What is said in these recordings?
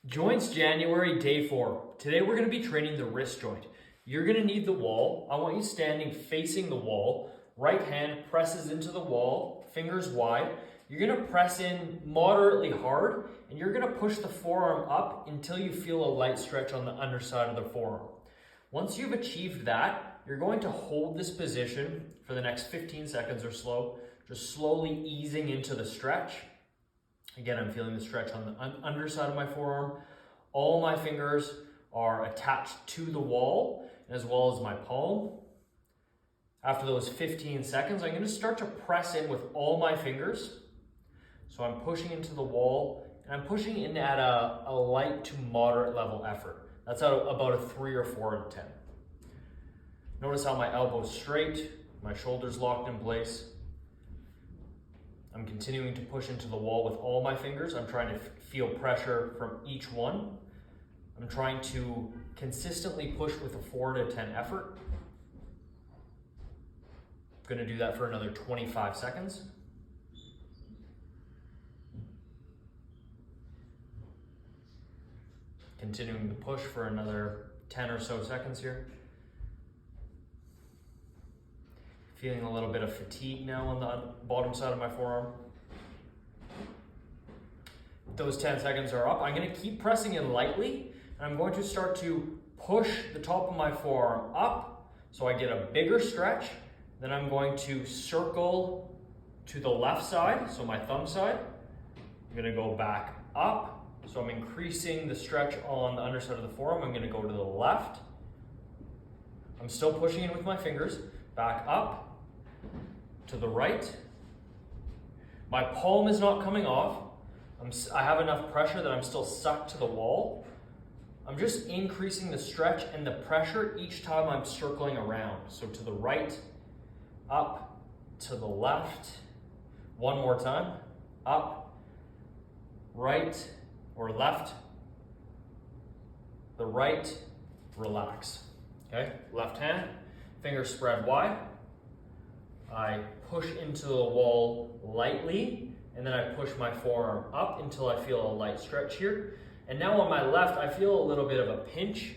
Joints January, day 4. Today we're going to be training the wrist joint. You're going to need the wall. I want you standing facing the wall. Right hand presses into the wall, fingers wide. You're going to press in moderately hard, and you're going to push the forearm up until you feel a light stretch on the underside of the forearm. Once you've achieved that, you're going to hold this position for the next 15 seconds or so, just slowly easing into the stretch. Again, I'm feeling the stretch on the underside of my forearm. All my fingers are attached to the wall as well as my palm. After those 15 seconds, I'm going to start to press in with all my fingers. So I'm pushing into the wall, and I'm pushing in at a light to moderate level effort. That's about a 3 or 4 out of 10. Notice how my elbow's straight, my shoulders locked in place. I'm continuing to push into the wall with all my fingers. I'm trying to feel pressure from each one. I'm trying to consistently push with a 4 to 10 effort. I'm going to do that for another 25 seconds. Continuing to push for another 10 or so seconds here. Feeling a little bit of fatigue now on the bottom side of my forearm. Those 10 seconds are up. I'm going to keep pressing in lightly, and I'm going to start to push the top of my forearm up so I get a bigger stretch. Then I'm going to circle to the left side, so my thumb side. I'm going to go back up, so I'm increasing the stretch on the underside of the forearm. I'm going to go to the left. I'm still pushing in with my fingers. Back up. To the right. My palm is not coming off. I have enough pressure that I'm still sucked to the wall. I'm just increasing the stretch and the pressure each time I'm circling around. So to the right, up, to the left. One more time. Up, right, or left. The right, relax. Okay, left hand, fingers spread wide. I push into the wall lightly, and then I push my forearm up until I feel a light stretch here. And now on my left, I feel a little bit of a pinch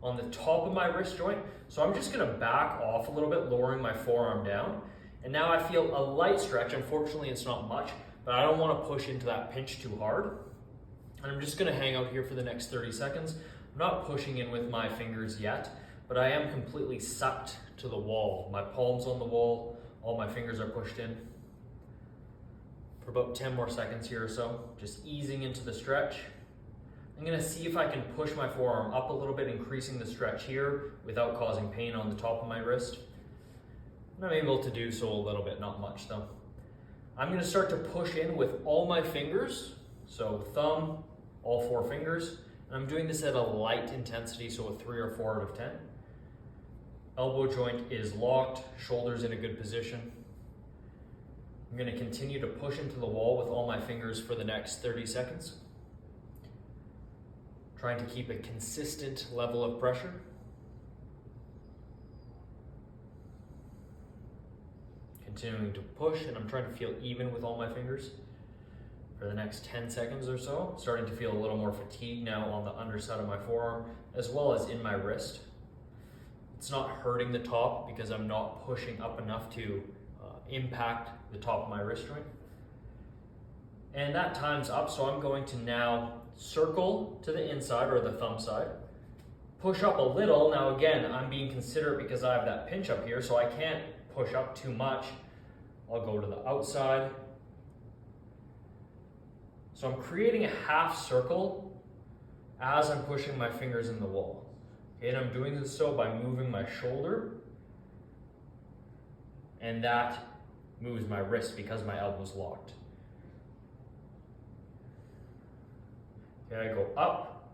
on the top of my wrist joint. So I'm just gonna back off a little bit, lowering my forearm down. And now I feel a light stretch. Unfortunately, it's not much, but I don't wanna push into that pinch too hard. And I'm just gonna hang out here for the next 30 seconds. I'm not pushing in with my fingers yet, but I am completely sucked to the wall. My palm's on the wall. All my fingers are pushed in for about 10 more seconds here or so, just easing into the stretch. I'm gonna see if I can push my forearm up a little bit, increasing the stretch here without causing pain on the top of my wrist. And I'm able to do so a little bit, not much though. I'm gonna start to push in with all my fingers, so thumb, all 4 fingers, and I'm doing this at a light intensity, so a 3 or 4 out of 10. Elbow joint is locked, shoulders in a good position. I'm going to continue to push into the wall with all my fingers for the next 30 seconds. Trying to keep a consistent level of pressure. Continuing to push, and I'm trying to feel even with all my fingers for the next 10 seconds or so. Starting to feel a little more fatigue now on the underside of my forearm, as well as in my wrist. It's not hurting the top because I'm not pushing up enough to impact the top of my wrist joint. And that time's up, so I'm going to now circle to the inside or the thumb side. Push up a little. Now again, I'm being considerate because I have that pinch up here, so I can't push up too much. I'll go to the outside. So I'm creating a half circle as I'm pushing my fingers in the wall. Okay, and I'm doing this so by moving my shoulder, and that moves my wrist because my elbow's locked. Okay, I go up,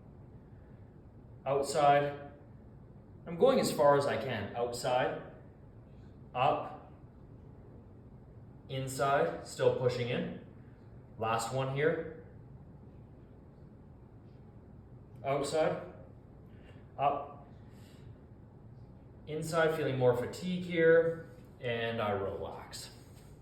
outside. I'm going as far as I can. Outside, up, inside, still pushing in. Last one here. Outside, up, inside, feeling more fatigue here, and I relax.